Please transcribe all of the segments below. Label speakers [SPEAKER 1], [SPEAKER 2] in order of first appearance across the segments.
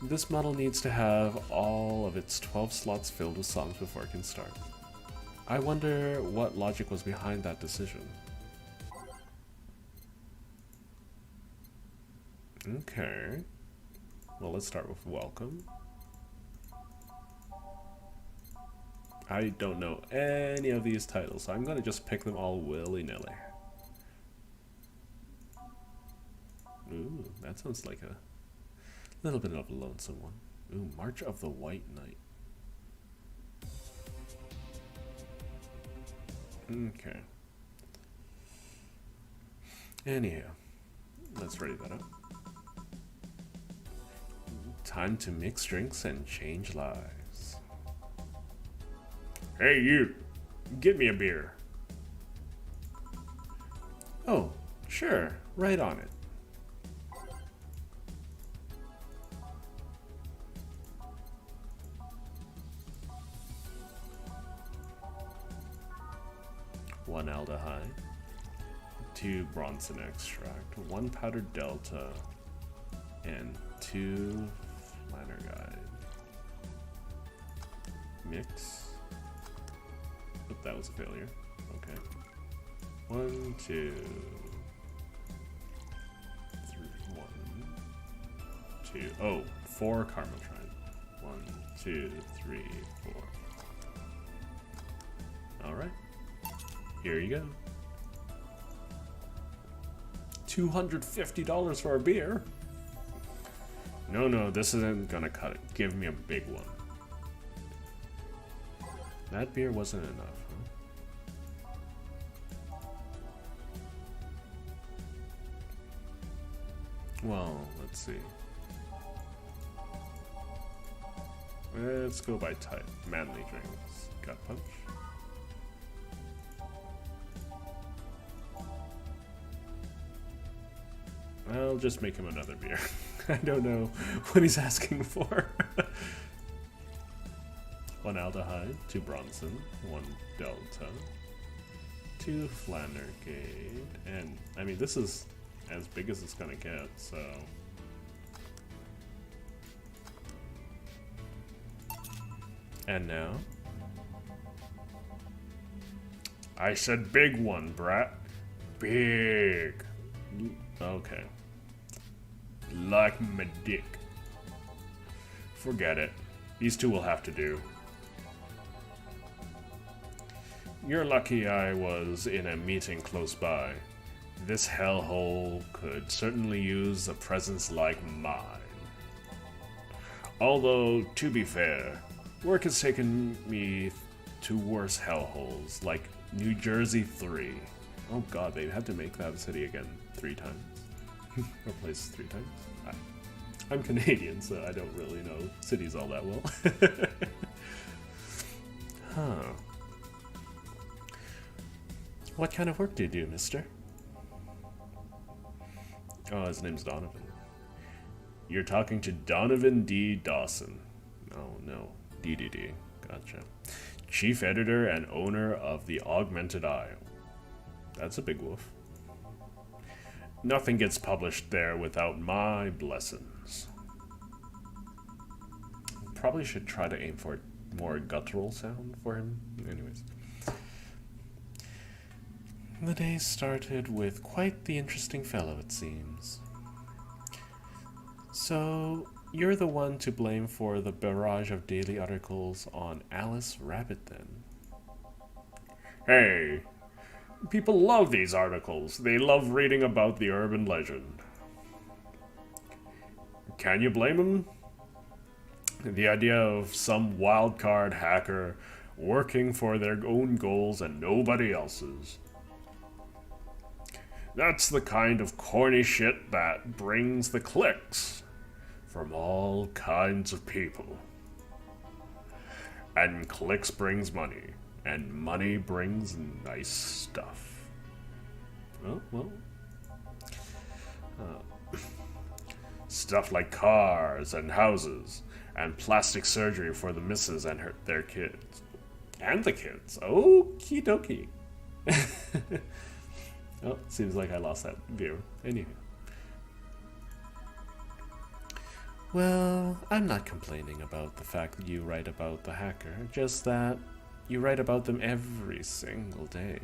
[SPEAKER 1] This model needs to have all of its 12 slots filled with songs before it can start. I wonder what logic was behind that decision. Okay. Well, let's start with welcome. I don't know any of these titles, so I'm gonna just pick them all willy-nilly. Ooh, that sounds like a little bit of a lonesome one. Ooh, March of the White Knight. Okay. Anyhow, let's ready that up. Time to mix drinks and change lives. Hey you, get me a beer. Oh, sure, right on it. One aldehyde, 2 Bronson extract, 1 powdered delta, and 2 Flannerguide. Mix. Oh, that was a failure. Okay. 1, 2, 3, 1, 2. Oh, 4 Carmeltrine. 1, 2, 3, 4. All right. Here you go. $250 for a beer? No, this isn't gonna cut it. Give me a big one. That beer wasn't enough, huh? Well, let's see. Let's go by type. Manly drinks. Gut punch. I'll just make him another beer. I don't know what he's asking for. 1 aldehyde, 2 Bronson, 1 delta, 2 Flannergate, and I mean this is as big as it's gonna get, so and now I said big one, brat. Big. Okay. Like my dick. Forget it. These two will have to do. You're lucky I was in a meeting close by. This hellhole could certainly use a presence like mine. Although, to be fair, work has taken me to worse hellholes, like New Jersey 3. Oh god, they had to make that city again 3 times. Or places 3 times. I'm Canadian, so I don't really know cities all that well. Huh. What kind of work do you do, mister? Oh, his name's Donovan. You're talking to Donovan D. Dawson. Oh, no. DDD. Gotcha. Chief editor and owner of the Augmented Isle. That's a big wolf. Nothing gets published there without my blessings. Probably should try to aim for a more guttural sound for him. Anyways. The day started with quite the interesting fellow, it seems. So, you're the one to blame for the barrage of daily articles on Alice Rabbit, then? Hey, people love these articles. They love reading about the urban legend. Can you blame them? The idea of some wildcard hacker working for their own goals and nobody else's. That's the kind of corny shit that brings the clicks from all kinds of people. And clicks brings money, and money brings nice stuff. Oh, well. Stuff like cars and houses, and plastic surgery for the missus and their kids. And the kids. Okie dokie. Oh, seems like I lost that viewer. Anywho. Well, I'm not complaining about the fact that you write about the hacker, just that you write about them every single day.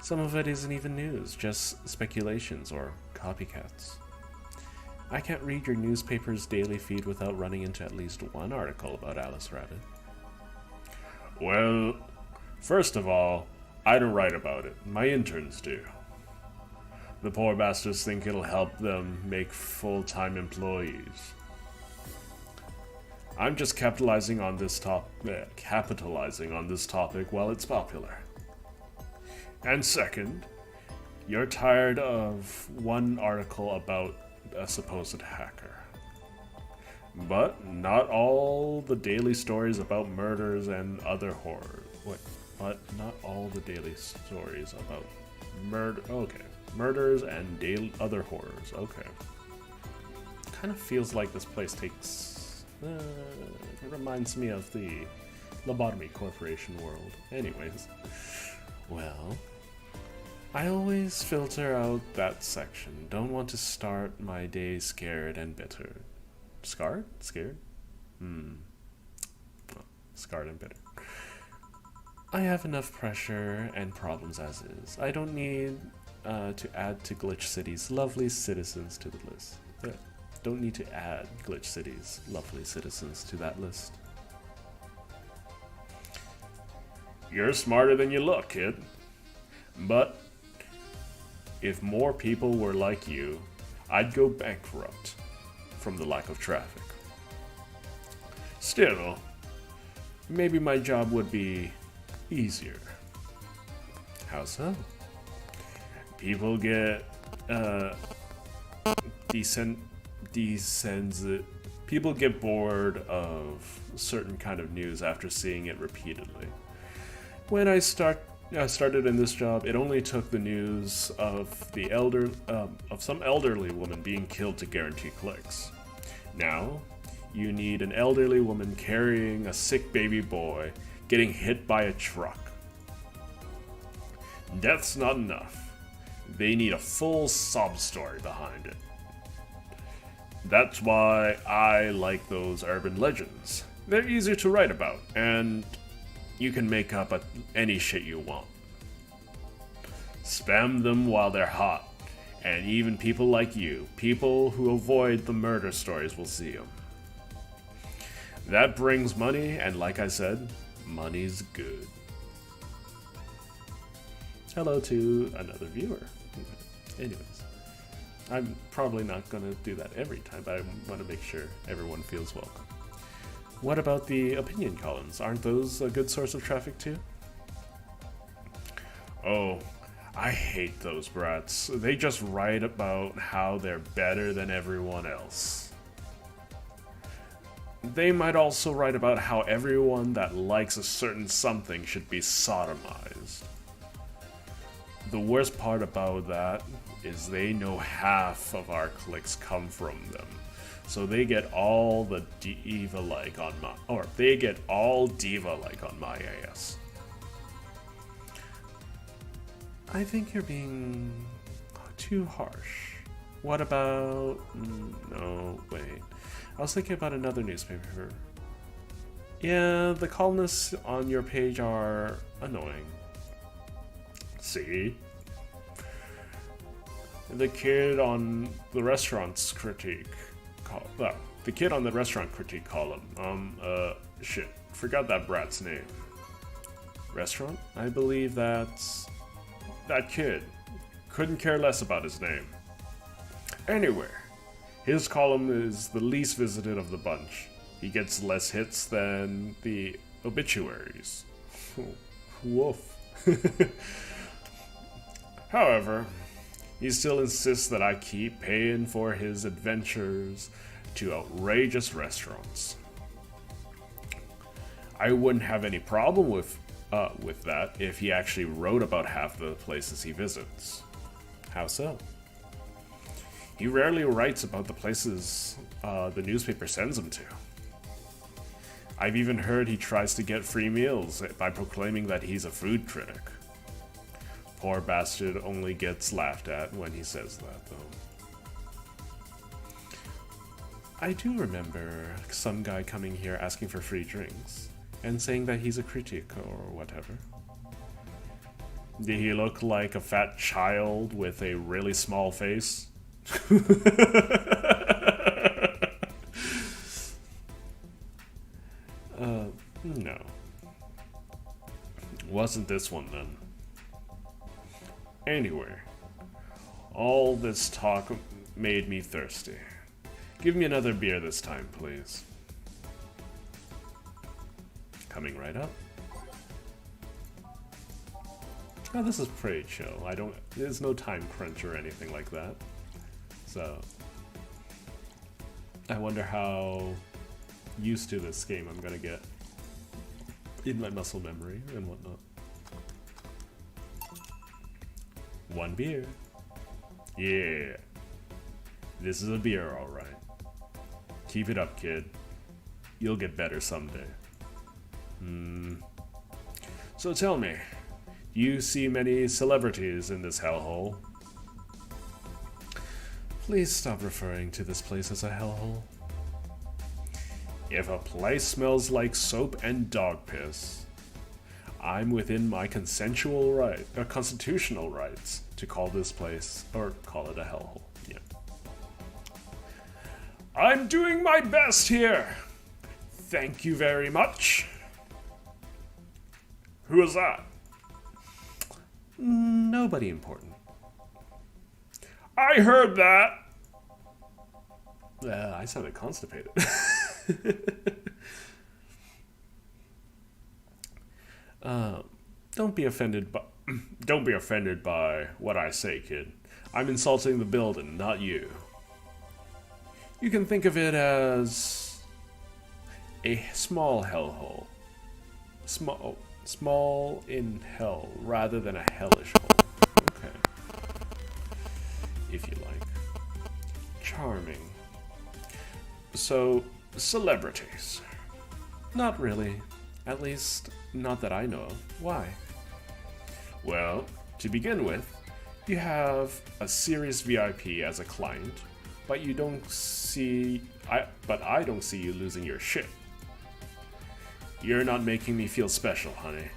[SPEAKER 1] Some of it isn't even news, just speculations or copycats. I can't read your newspaper's daily feed without running into at least one article about Alice Rabbit. Well, first of all, I don't write about it. My interns do. The poor bastards think it'll help them make full-time employees. I'm just capitalizing on this topic while it's popular. And second, you're tired of one article about a supposed hacker. But not all the daily stories about murders and other horrors. But not all the daily stories about murders and other horrors. Okay. Kind of feels like this place takes. It reminds me of the Lobotomy Corporation world. Anyways, well, I always filter out that section. Don't want to start my day scared and bitter. Scared? Scared? Well, scarred and bitter. I have enough pressure and problems as is. I don't need to add to Glitch City's lovely citizens to the list. Don't need to add Glitch City's lovely citizens to that list. You're smarter than you look, kid. But if more people were like you, I'd go bankrupt from the lack of traffic. Still, maybe my job would be easier. How so? People get people get bored of certain kind of news after seeing it repeatedly. When I started in this job, it only took the news of some elderly woman being killed to guarantee clicks. Now, you need an elderly woman carrying a sick baby boy getting hit by a truck. Death's not enough. They need a full sob story behind it. That's why I like those urban legends. They're easier to write about, and you can make up any shit you want. Spam them while they're hot, and even people like you, people who avoid the murder stories, will see them. That brings money, and like I said, money's good. Hello to another viewer. Anyways, I'm probably not going to do that every time, but I want to make sure everyone feels welcome. What about the opinion columns? Aren't those a good source of traffic too? Oh, I hate those brats. They just write about how they're better than everyone else. They might also write about how everyone that likes a certain something should be sodomized. The worst part about that is they know half of our clicks come from them. So they get all the diva-like on my, or they get all diva-like on my ass. I think you're being too harsh. What about, no, wait. I was thinking about another newspaper. Yeah, the columnists on your page are annoying. See? The kid on the restaurant's critique the kid on the restaurant critique column. Shit. Forgot that brat's name. Restaurant? I believe that's that kid. Couldn't care less about his name. Anywhere. His column is the least visited of the bunch. He gets less hits than the obituaries. Woof. However, he still insists that I keep paying for his adventures to outrageous restaurants. I wouldn't have any problem with that if he actually wrote about half the places he visits. How so? He rarely writes about the places the newspaper sends him to. I've even heard he tries to get free meals by proclaiming that he's a food critic. Poor bastard only gets laughed at when he says that, though. I do remember some guy coming here asking for free drinks and saying that he's a critic or whatever. Did he look like a fat child with a really small face? No. Wasn't this one then. Anyway, all this talk made me thirsty. Give me another beer this time, please. Coming right up. Oh, this is pretty chill. There's no time crunch or anything like that. So, I wonder how used to this game I'm gonna get in my muscle memory and whatnot. One beer. Yeah. This is a beer, alright. Keep it up, kid. You'll get better someday. So tell me, do you see many celebrities in this hellhole? Please stop referring to this place as a hellhole. If a place smells like soap and dog piss, I'm within my constitutional rights to call this place, or call it a hellhole. Yeah. I'm doing my best here. Thank you very much. Who is that? Nobody important. I heard that. I sounded constipated. Don't be offended by what I say, kid. I'm insulting the building, not you. You can think of it as a small hellhole. Small in hell, rather than a hellish hole. Okay. If you like. Charming. So, celebrities. Not really. At least, not that I know of. Why? Well, to begin with, you have a serious VIP as a client, but I don't see you losing your shit. You're not making me feel special, honey.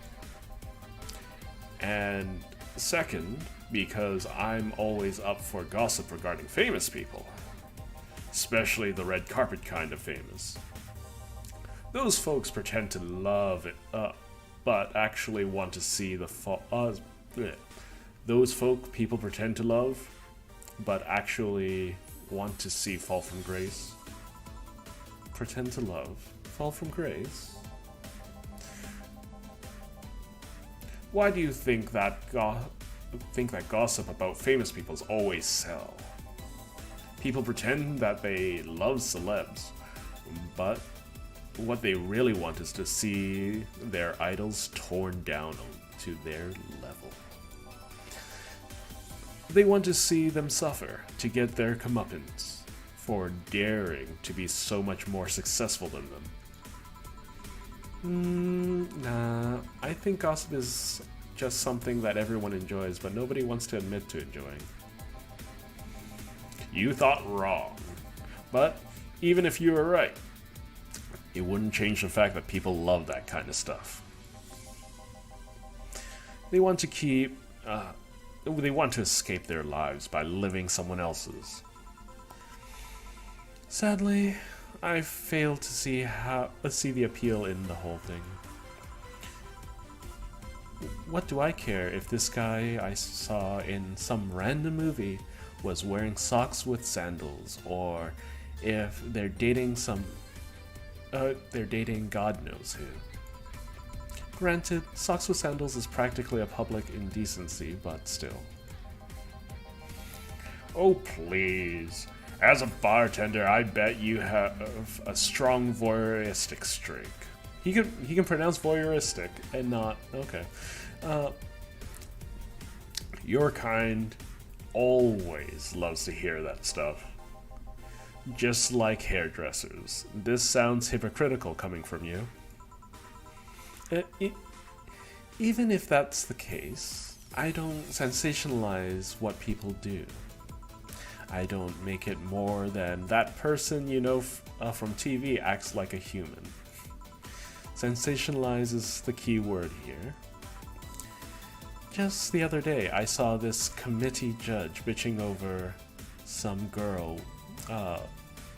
[SPEAKER 1] And second, because I'm always up for gossip regarding famous people. Especially the red carpet kind of famous. Those folks pretend to love it up, but actually want to see the Those people pretend to love, but actually want to see fall from grace. Pretend to love, fall from grace? Why do you think that gossip about famous people always sell? People pretend that they love celebs, but what they really want is to see their idols torn down to their level. They want to see them suffer to get their comeuppance for daring to be so much more successful than them. Nah, I think gossip is just something that everyone enjoys, but nobody wants to admit to enjoying. You thought wrong. But even if you were right, it wouldn't change the fact that people love that kind of stuff. They want to escape their lives by living someone else's. Sadly, I fail to see the appeal in the whole thing. What do I care if this guy I saw in some random movie was wearing socks with sandals, or if they're dating God knows who. Granted, socks with sandals is practically a public indecency, but still. Oh please. As a bartender, I bet you have a strong voyeuristic streak. He can pronounce voyeuristic and not okay. Your kind always loves to hear that stuff. Just like hairdressers. This sounds hypocritical coming from you. Even if that's the case, I don't sensationalize what people do. I don't make it more than that person you know from TV acts like a human. Sensationalize is the key word here. Just the other day, I saw this committee judge bitching over some girl,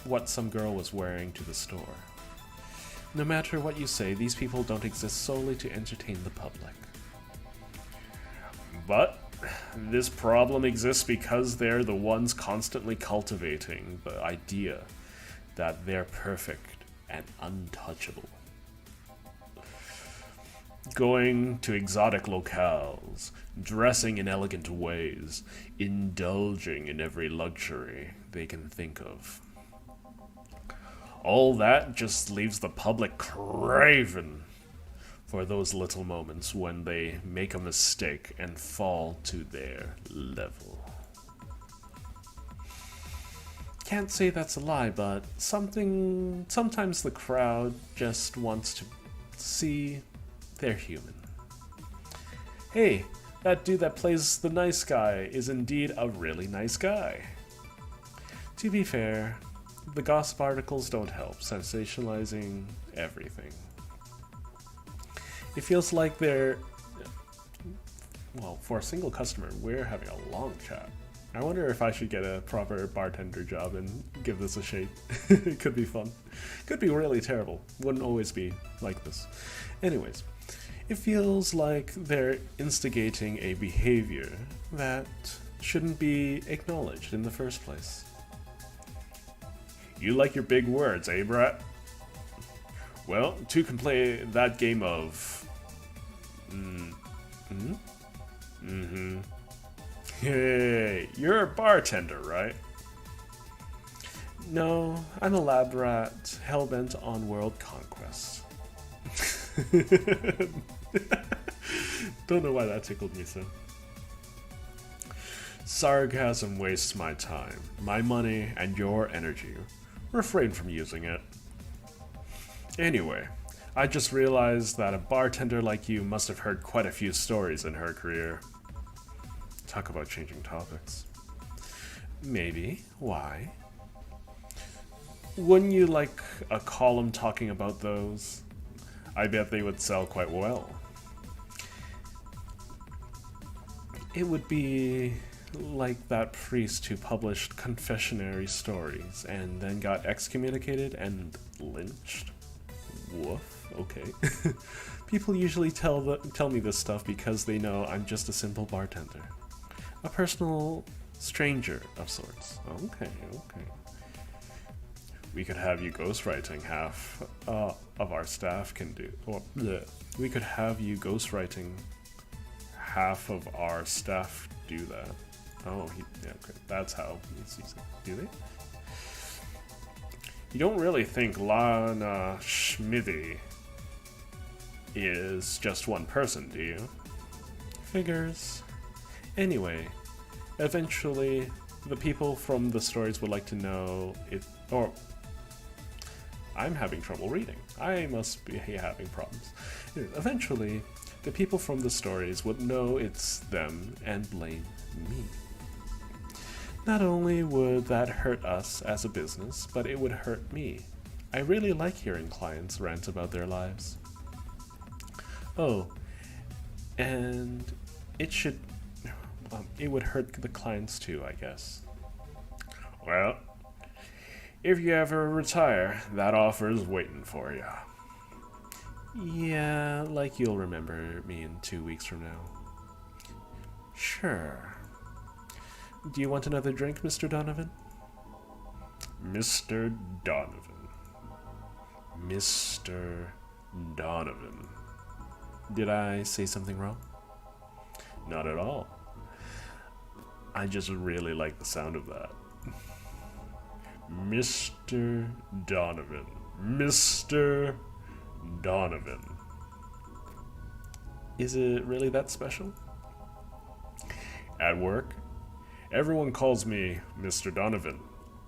[SPEAKER 1] what some girl was wearing to the store. No matter what you say, these people don't exist solely to entertain the public. But this problem exists because they're the ones constantly cultivating the idea that they're perfect and untouchable. Going to exotic locales, dressing in elegant ways, indulging in every luxury they can think of. All that just leaves the public craving for those little moments when they make a mistake and fall to their level. Can't say that's a lie, but sometimes the crowd just wants to see they're human. Hey, that dude that plays the nice guy is indeed a really nice guy. To be fair, the gossip articles don't help, sensationalizing everything. It feels like they're... Well, for a single customer, we're having a long chat. I wonder if I should get a proper bartender job and give this a shake. It could be fun. Could be really terrible. Wouldn't always be like this. Anyways, it feels like they're instigating a behavior that shouldn't be acknowledged in the first place. You like your big words, eh, brat? Well, two can play that game of... Hey, you're a bartender, right? No, I'm a lab rat, hellbent on world conquest. Don't know why that tickled me so. Sarcasm wastes my time, my money, and your energy. Refrain from using it. Anyway, I just realized that a bartender like you must have heard quite a few stories in her career. Talk about changing topics. Maybe. Why? Wouldn't you like a column talking about those? I bet they would sell quite well. It would be like that priest who published confessionary stories and then got excommunicated and lynched. Woof, okay. People usually tell me this stuff because they know I'm just a simple bartender. A personal stranger of sorts. Okay. We could have you ghostwriting half of our staff can do. Or, bleh. We could have you ghostwriting half of our staff do that. Oh, yeah, okay. That's how he's using it. Do they? You don't really think Lana Schmithy is just one person, do you? Figures. Anyway, eventually, the people from the stories would like to know it, or I'm having trouble reading. I must be having problems. Eventually, the people from the stories would know it's them and blame me. Not only would that hurt us as a business, but it would hurt me. I really like hearing clients rant about their lives. Oh, and it would hurt the clients too, I guess. Well, if you ever retire, that offer's waiting for you. Yeah, like you'll remember me in 2 weeks from now. Sure. Do you want another drink, Mr. Donovan? Mr. Donovan. Mr. Donovan. Did I say something wrong? Not at all. I just really like the sound of that. Mr. Donovan. Mr. Donovan. Is it really that special? At work, everyone calls me Mr. Donovan.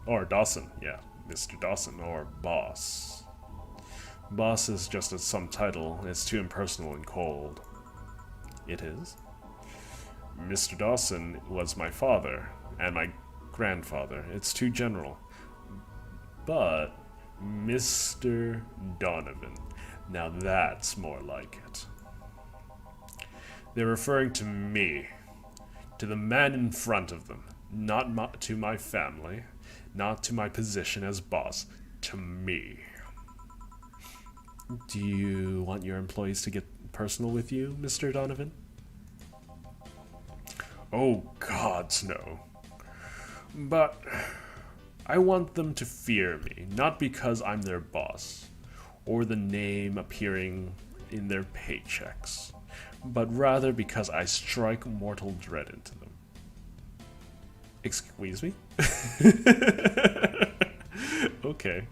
[SPEAKER 1] Or Dawson, yeah. Mr. Dawson, or Boss. Boss is just some title. It's too impersonal and cold. It is? Mr. Dawson was my father, and my grandfather. It's too general. But Mr. Donovan. Now that's more like it. They're referring to me. To the man in front of them. Not to my family. Not to my position as boss. To me. Do you want your employees to get personal with you, Mr. Donovan? Oh, gods, no. But I want them to fear me, not because I'm their boss, or the name appearing in their paychecks, but rather because I strike mortal dread into them. Excuse me? Okay.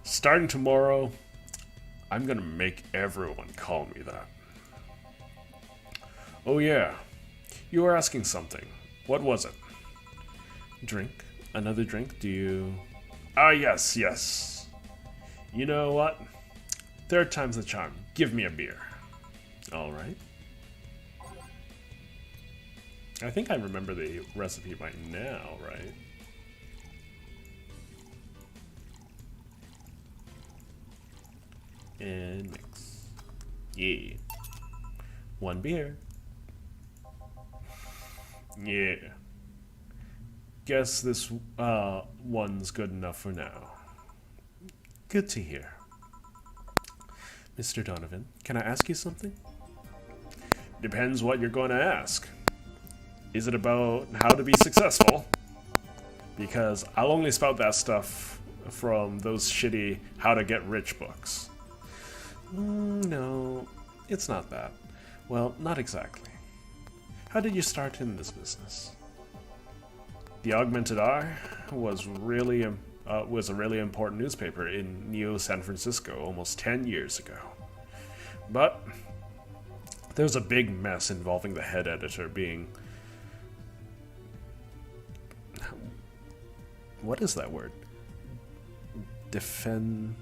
[SPEAKER 1] Starting tomorrow, I'm gonna make everyone call me that. Oh yeah, you were asking something. What was it? Drink? Another drink? Do you... Ah, yes, yes. You know what? Third time's the charm. Give me a beer. Alright. I think I remember the recipe by now, right? And mix. Yeah. One beer. Yeah. Guess this one's good enough for now. Good to hear. Mr. Donovan, can I ask you something? Depends what you're going to ask. Is it about how to be successful? Because I'll only spout that stuff from those shitty how to get rich books. No, it's not that. Well, not exactly. How did you start in this business? The Augmented Eye was a really important newspaper in Neo San Francisco almost 10 years ago. But there was a big mess involving the head editor being... What is that word? Defenestrated?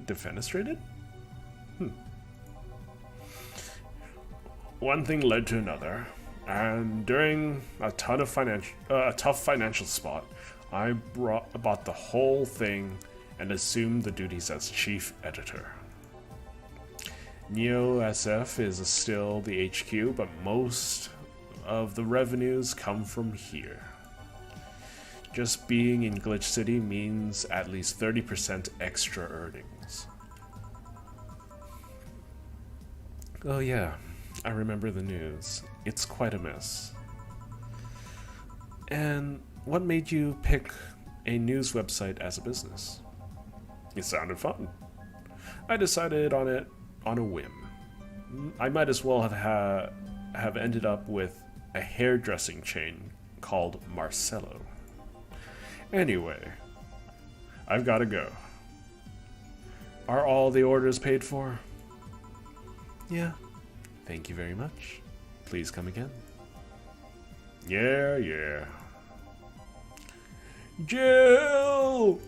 [SPEAKER 1] Defenestrated? One thing led to another, and during a tough financial spot, I bought the whole thing and assumed the duties as chief editor. Neo SF is still the HQ, but most of the revenues come from here. Just being in Glitch City means at least 30% extra earnings. Oh yeah, I remember the news. It's quite a mess. And what made you pick a news website as a business? It sounded fun. I decided on it on a whim. I might as well have ended up with a hairdressing chain called Marcello. Anyway, I've got to go. Are all the orders paid for? Yeah. Thank you very much. Please come again. Yeah. Jill!